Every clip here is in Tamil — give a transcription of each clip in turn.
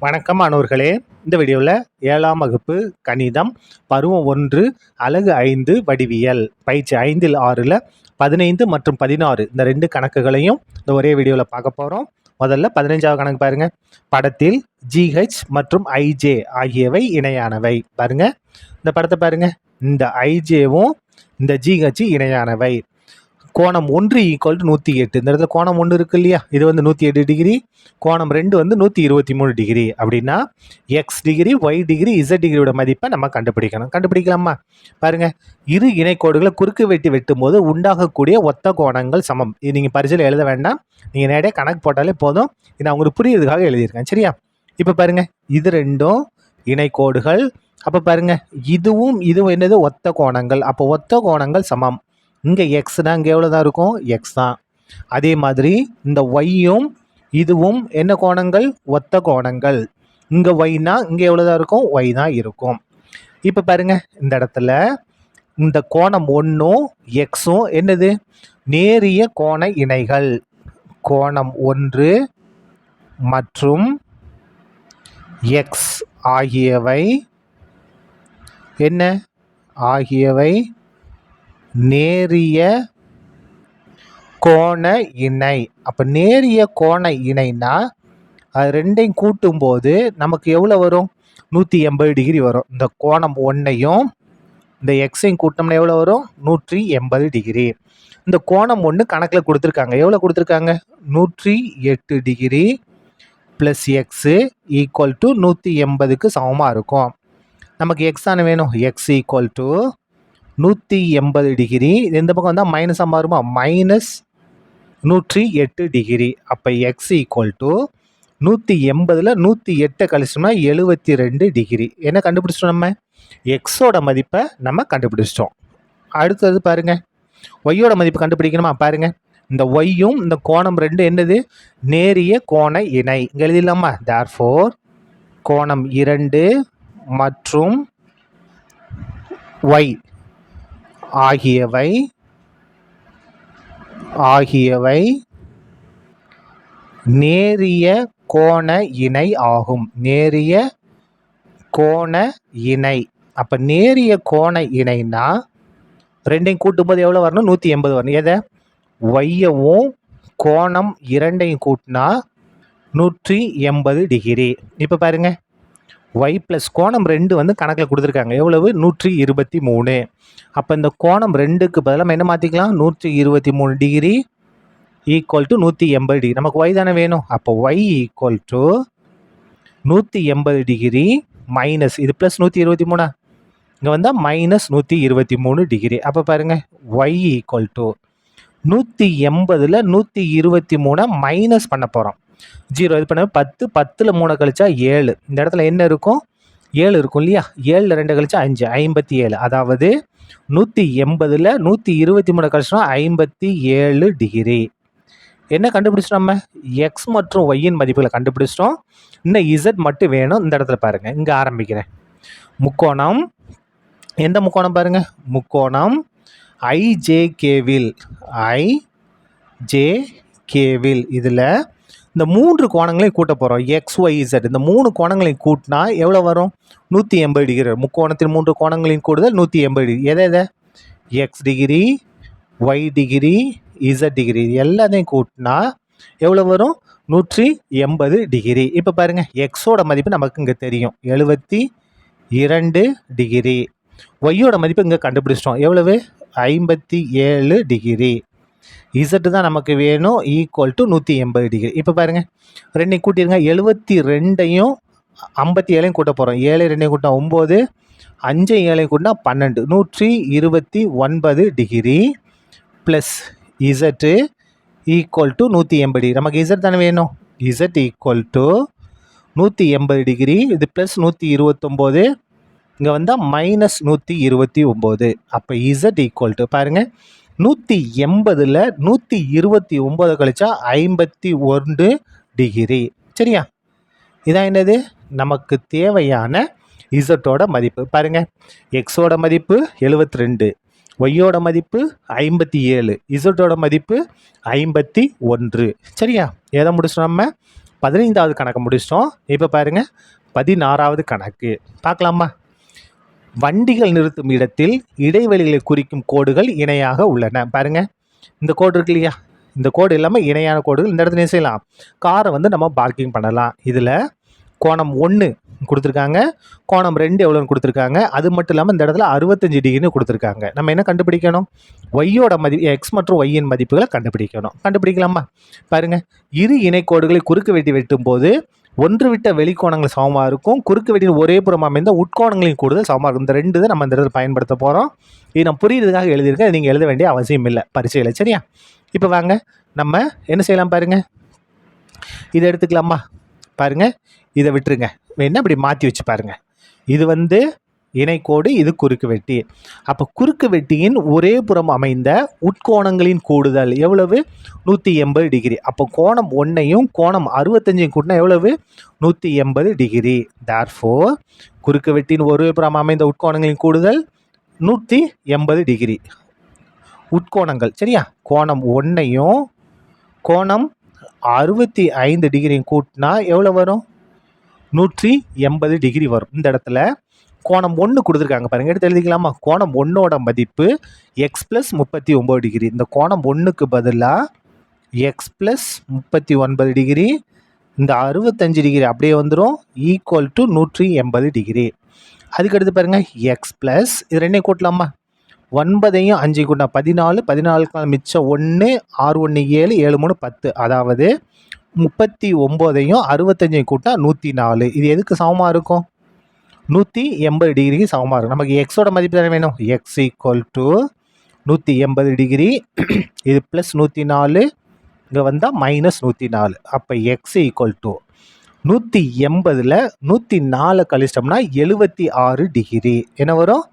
வணக்கம் மாணவர்களே. இந்த வீடியோவில் 7ஆம் வகுப்பு கணிதம் பருவம் 1 அலகு 5 வடிவியல் பயிற்சி 5இல் 6ல் 15 மற்றும் 16 இந்த 2 கணக்குகளையும் இந்த ஒரே வீடியோவில் பார்க்க போகிறோம். முதல்ல 15வது கணக்கு பாருங்க. படத்தில் GH மற்றும் IJ ஆகியவை இணையானவை. பாருங்க, இந்த படத்தை பாருங்க. இந்த IJவும் இந்த GH இணையானவை. கோணம் 1 ஈக்குவல் டு 108. இந்த இடத்துல கோணம் 1 இருக்கு இல்லையா, இது வந்து 108 டிகிரி. கோணம் 2 வந்து 123 டிகிரி. அப்படின்னா X degree, Y degree, Z டிகிரியோட மதிப்பை நம்ம கண்டுபிடிக்கணும். கண்டுபிடிக்கலாமா? பாருங்க, இரு இணைக்கோடுகளை குறுக்கு வெட்டி வெட்டும் போது உண்டாகக்கூடிய ஒத்த கோணங்கள் சமம். இது நீங்கள் பரிசையில் எழுத வேண்டாம், நீங்கள் நேரடியாக கணக்கு போட்டாலே போதும். இது நான் உங்களுக்கு புரியுறதுக்காக எழுதியிருக்கேன். சரியா? இப்போ பாருங்க, இது ரெண்டும் இணைக்கோடுகள். அப்போ பாருங்க, இதுவும் என்னது? ஒத்த கோணங்கள். அப்போ ஒத்த கோணங்கள் சமம். இங்கே எக்ஸ் தான், இங்கே எவ்வளோ தான் இருக்கும்? எக்ஸ் தான். அதே மாதிரி இந்த ஒய்யும் இதுவும் என்ன கோணங்கள்? ஒத்த கோணங்கள். இங்கே ஒய்னா இங்கே எவ்வளோ தான் இருக்கும்? ஒய் தான் இருக்கும். இப்போ பாருங்க, இந்த இடத்துல இந்த கோணம் 1ம் எக்ஸும் என்னது? நேரிய கோண இணைகள். கோணம் 1 மற்றும் எக்ஸ் ஆகியவை என்ன? ஆகியவை நேரிய கோண இணை. அப்போ நேரிய கோண இணைனா அது ரெண்டையும் கூட்டும்போது நமக்கு எவ்வளோ வரும்? 180 டிகிரி வரும். இந்த கோணம் 1ஐயும் இந்த எக்ஸையும் கூட்டினோம்னா எவ்வளோ வரும்? 180 டிகிரி. இந்த கோணம் 1 கணக்கில் கொடுத்துருக்காங்க. எவ்வளோ கொடுத்துருக்காங்க? 108 degree plus X equal to 180க்கு சமமாக இருக்கும். நமக்கு எக்ஸ் தானே வேணும். X equal to 180 degree. இந்த பக்கம் வந்தால் மைனஸாக மாறுமா? Minus 108 degree. அப்போ எக்ஸ் ஈக்குவல் டு 180ல் 108 கழிச்சோம்னா 72 டிகிரி. என்ன கண்டுபிடிச்சிட்டோம்? நம்ம எக்ஸோட மதிப்பை நம்ம கண்டுபிடிச்சிட்டோம். அடுத்தது பாருங்க, ஒய்யோட மதிப்பு கண்டுபிடிக்கணுமா? பாருங்க, இந்த ஒய்யும் இந்த கோணம் 2 என்னது? நேரிய கோண இணை. இங்கே எழுதிடலாமா? தேர்ஃபோர் கோணம் 2 மற்றும் ஒய் ஆகியவை நேரிய கோண இணை ஆகும். நேரிய கோண இணை. அப்போ நேரிய கோண இணைனா ரெண்டையும் கூட்டும்போது எவ்வளோ வரணும்? 180 வரணும். எதை? ஒய்யவும் கோணம் 2ஐயும் கூட்டினா 180 டிகிரி. இப்போ பாருங்க, ஒய் ப்ளஸ் கோணம் 2 வந்து கணக்கில் கொடுத்துருக்காங்க. எவ்வளவு? 123. அப்போ இந்த கோணம் 2க்கு பதிலாக நம்ம என்ன மாற்றிக்கலாம்? 123 டிகிரி ஈக்குவல் டு 180 டிகிரி. நமக்கு ஒய் தானே வேணும். அப்போ Y equal to 180 degree minus இது ப்ளஸ் 123. இங்கே வந்தால் மைனஸ் 123 டிகிரி. அப்போ பாருங்கள், ஒய் ஈக்குவல் டு 180ல் 123 மைனஸ் பண்ண போகிறோம். 0 இது பண்ண 10, 10ல் 3 கழிச்சா 7. இந்த இடத்துல என்ன இருக்கும்? 7 இருக்கும் இல்லையா? 7ல் 2 கழிச்சா 5, 57. அதாவது 180ல் 123 கழிச்சோம்னா 57 டிகிரி. என்ன கண்டுபிடிச்சிட்டோம்? நம்ம எக்ஸ் மற்றும் ஒய்யின் மதிப்புகளை கண்டுபிடிச்சிட்டோம். இன்னும் இசட் மட்டும் வேணும். இந்த இடத்துல பாருங்க, இங்கே ஆரம்பிக்கிறேன். முக்கோணம், எந்த முக்கோணம் பாருங்க? முக்கோணம் ஐஜேகேவில். ஐஜேகேவில் இதில் இந்த 3 கோணங்களையும் கூட்ட போகிறோம். எக்ஸ் ஒய் இசட் இந்த 3 கோணங்களையும் கூட்டினா எவ்வளோ வரும்? 180 டிகிரி. முக்கோணத்தின் 3 கோணங்களையும் கூடுதல் 180 டிகிரி. எதை? X degree, Y degree, Z degree எல்லாத்தையும் கூட்டினா எவ்வளோ வரும்? 180 டிகிரி. இப்போ பாருங்கள், எக்ஸோட மதிப்பு நமக்கு இங்கே தெரியும், 72 டிகிரி. ஒய்யோட மதிப்பு இங்கே கண்டுபிடிச்சிட்டோம். எவ்வளவு? 57 டிகிரி. இசட்டு தான் நமக்கு வேணும், ஈக்குவல் டு 180 டிகிரி. இப்போ பாருங்கள், ரெண்டையும் கூட்டிடுங்க. 72ஐயும் 57ஐயும் கூட்ட போகிறோம். 7 2ஐயும் கூட்டினா 9, 5 7ஐயும் கூட்டினா 12, 129 degree plus Z equal to 180 degree. நமக்கு இசட் தானே வேணும். Z equal to 180 degree. இது ப்ளஸ் 129, இங்கே வந்தால் மைனஸ் 129. அப்போ இசட் ஈக்குவல் டு பாருங்கள், 180ல் 129 கழிச்சா 51 டிகிரி. சரியா? இதான் என்னது? நமக்கு தேவையான இசட்டோட மதிப்பு. பாருங்கள், எக்ஸோட மதிப்பு 72, ஒய்யோட மதிப்பு 57, இசட்டோட மதிப்பு 51. சரியா? எதை முடிச்சோம்? நம்ம 15வது கணக்கு முடிச்சிட்டோம். இப்போ பாருங்கள் 16வது கணக்கு பார்க்கலாமா? வண்டிகள் நிறுத்தும் இடத்தில் இடைவெளிகளை குறிக்கும் கோடுகள் இணையாக உள்ளன. பாருங்கள், இந்த கோடு இருக்கு இல்லையா, இந்த கோடு இல்லாமல் இணையான கோடுகள் இந்த இடத்துல என்ன செய்யலாம், காரை வந்து நம்ம பார்க்கிங் பண்ணலாம். இதில் கோணம் 1 கொடுத்துருக்காங்க, கோணம் 2 எவ்வளோன்னு கொடுத்துருக்காங்க. அது மட்டும் இல்லாமல் இந்த இடத்துல 65 டிகிரின்னு கொடுத்துருக்காங்க. நம்ம என்ன கண்டுபிடிக்கணும், ஒய்யோட மதிப்பு, எக்ஸ் மற்றும் ஒய்யின் மதிப்புகளை கண்டுபிடிக்கணும். கண்டுபிடிக்கலாமா? பாருங்கள், இரு இணைக்கோடுகளை குறுக்கு வெட்டி வெட்டும் போது ஒன்று விட்ட வெளிக்கோணங்கள் சமமாக இருக்கும். குறுக்கு வெட்டின் ஒரே புறம் அமைந்த உட்கோணங்களின் கூடுதல் சமமாக இருக்கும். இந்த 2 தான் நம்ம இந்த இடத்துல பயன்படுத்த போகிறோம். இது நான் புரியுறதுக்காக எழுதியிருக்கேன், நீங்கள் எழுத வேண்டிய அவசியம் இல்லை பரீட்சையில். சரியா? இப்போ வாங்க நம்ம என்ன செய்யலாம் பாருங்கள், இதை எடுத்துக்கலாமா? பாருங்கள், இதை விட்டுருங்க, வேணா இப்படி மாற்றி வச்சு பாருங்கள். இது வந்து இணைக்கோடு, இது குறுக்கு வெட்டி. அப்போ குறுக்கு வெட்டியின் ஒரே புறம் அமைந்த உட்கோணங்களின் கூடுதல் எவ்வளவு? 180 டிகிரி. அப்போ கோணம் 1ஐயும் கோணம் 65ஐயும் கூட்டினா எவ்வளவு? 180 டிகிரி. தேர்ஃபோர் குறுக்கு வெட்டியின் ஒரே புறம் அமைந்த உட்கோணங்களின் கூடுதல் 180 டிகிரி. உட்கோணங்கள் சரியா? கோணம் 1ஐயும் கோணம் 65 டிகிரியும் கூட்டினா எவ்வளோ வரும்? 180 டிகிரி வரும். இந்த இடத்துல கோணம் 1 கொடுத்துருக்காங்க பாருங்கள், எடுத்து எழுதிக்கலாமா? கோணம் 1ஓட மதிப்பு எக்ஸ் ப்ளஸ் 39 டிகிரி. இந்த கோணம் 1க்கு பதிலாக எக்ஸ் ப்ளஸ் 39 டிகிரி, இந்த 65 டிகிரி அப்படியே வந்துடும், ஈக்குவல் டு 180 டிகிரி. அதுக்கடுத்து பாருங்கள், எக்ஸ் ப்ளஸ் இது ரெண்டையும் கூட்டலாமா? 9ஐயும் 5 கூட்டினா 14, 14 மிச்சம் 1, 6 1 7, 7 3 10, அதாவது 39ஐயும் 65ஐயும் கூட்டினா 104. இது எதுக்கு சமமாக இருக்கும்? 180 டிகிரிக்கு சமமாக இருக்கும். நமக்கு எக்ஸோட மதிப்பு தானே வேணும். எக்ஸ் ஈக்குவல் டு 180 டிகிரி, இது ப்ளஸ் 104, இங்கே வந்தால் மைனஸ் 104. அப்போ எக்ஸ் ஈக்குவல் டு 180ல் 104 கழிச்சிட்டோம்னா 76 டிகிரி. என்ன வரும்?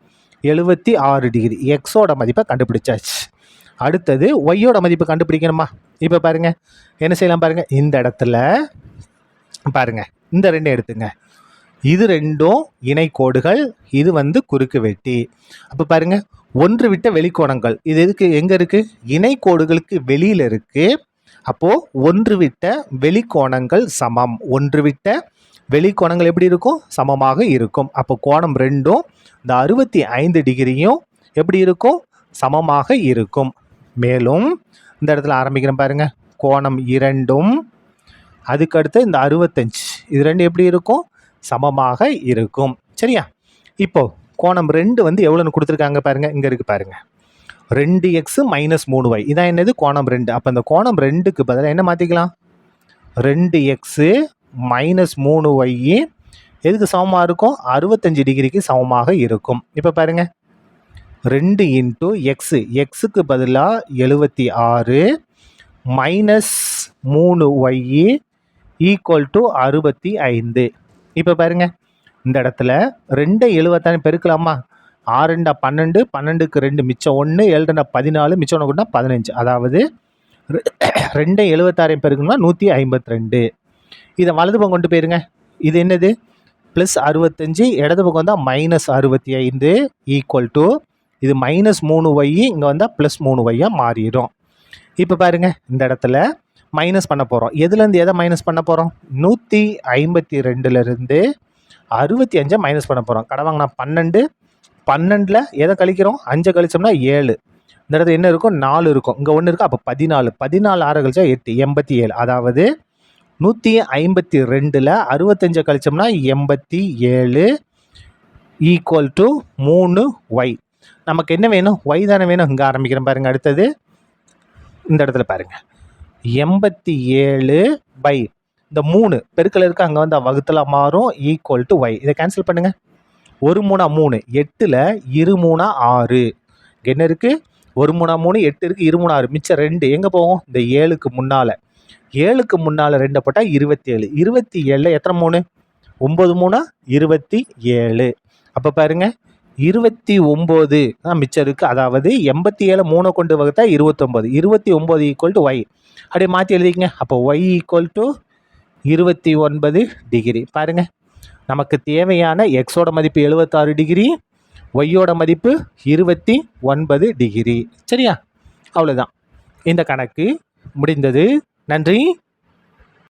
76 டிகிரி. எக்ஸோட மதிப்பை கண்டுபிடிச்சாச்சு. அடுத்தது ஒய்யோட மதிப்பு கண்டுபிடிக்கணுமா? இப்போ பாருங்கள், என்ன செய்யலாம் பாருங்கள், இந்த இடத்துல பாருங்கள், இந்த ரெண்டும் எடுத்துங்க. இது ரெண்டும் இணைக்கோடுகள், இது வந்து குறுக்கு வெட்டி. அப்போ பாருங்கள், ஒன்று விட்ட வெளிக்கோணங்கள் இது எதுக்கு எங்கே இருக்குது? இணைக்கோடுகளுக்கு வெளியில் இருக்குது. அப்போது ஒன்று விட்ட வெளிக்கோணங்கள் சமம். ஒன்று விட்ட வெளிக்கோணங்கள் எப்படி இருக்கும்? சமமாக இருக்கும். அப்போ கோணம் 2ம் இந்த 65 டிகிரியும் எப்படி இருக்கும்? சமமாக இருக்கும். மேலும் இந்த இடத்துல ஆரம்பிக்கிறேன் பாருங்கள், கோணம் 2ம் அதுக்கடுத்து இந்த 65 இது ரெண்டு எப்படி இருக்கும்? சமமாக இருக்கும். சரியா? இப்போ கோணம் 2 வந்து எவ்வளோன்னு கொடுத்துருக்காங்க பாருங்கள், இங்கே இருக்குது பாருங்கள், 2x மைனஸ் 3y. இதான் என்னது? கோணம் 2. அப்போ இந்த கோணம் 2க்கு பதிலாக என்ன மாற்றிக்கலாம்? 2x மைனஸ் 3y எதுக்கு சமமாக இருக்கும்? 65 டிகிரிக்கு சமமாக இருக்கும். இப்போ பாருங்கள், 2 இன்ட்டு எக்ஸுக்கு பதிலாக 76 மைனஸ் 3y ஈக்குவல் டு 65. இப்போ பாருங்கள், இந்த இடத்துல 2 பெருக்கலாமா? 6 2 12, 12க்கு 2 மிச்சம் 1, 7 2 14, மிச்சம் 1 15. அதாவது 2 76 பெருக்கணும்னா 152. இதை வலது பக்கம் கொண்டு போயிருங்க. இது என்னது? ப்ளஸ் 65, இடது பக்கம் வந்தால் மைனஸ் 65 ஈக்குவல் டு இது மைனஸ் 3y, இங்கே வந்தால் ப்ளஸ் 3yயாக மாறிடும். இப்போ பாருங்கள், இந்த இடத்துல மைனஸ் பண்ண போகிறோம். எதுலேருந்து எதை மைனஸ் பண்ண போகிறோம்? 152லேருந்து 65 மைனஸ் பண்ண போகிறோம். கடை வாங்கினா 12, 12ல் எதை கழிக்கிறோம்? 5 கழிச்சோம்னா 7. இந்த இடத்துல என்ன இருக்கும்? 4 இருக்கும். இங்கே 1 இருக்கும். அப்போ 14, 14 6 கழிச்சா 8, 87. அதாவது 152ல் 65 கழிச்சோம்னா 87 ஈக்குவல் டு 3y. நமக்கு என்ன வேணும்? y தானே வேணும். இங்கே ஆரம்பிக்கிறேன் பாருங்கள். அடுத்தது இந்த இடத்துல பாருங்கள், 87 பை இந்த 3 பெருக்கல் இருக்குது, அங்கே வந்து வகுத்தில் மாறும், ஈக்குவல் டு y. இதை கேன்சல் பண்ணுங்கள். 1 3 3, 8ல் 2 3 6. என்ன இருக்குது? 1 3 3, 8 இருக்குது, 2 3 6, மிச்சம் 2 எங்கே போகும்? இந்த 7க்கு முன்னால். 7க்கு முன்னால் 2 போட்டால் 27. 27ல் எத்தனை 3? 9 3 27. அப்போ பாருங்கள், 29 தான் மிச்சம் இருக்குது. அதாவது 87 3 கொண்டு வகுத்தா 29. 29 ஈக்குவல் டு y. அப்படியே மாற்றி எழுதிக்கங்க. அப்போ y ஈக்குவல் டு 29 டிகிரி. பாருங்கள், நமக்கு தேவையான எக்ஸோட மதிப்பு 76 டிகிரி, ஒய்யோட மதிப்பு 29 டிகிரி. சரியா? அவ்வளோதான், இந்த கணக்கு முடிந்தது. நன்றி.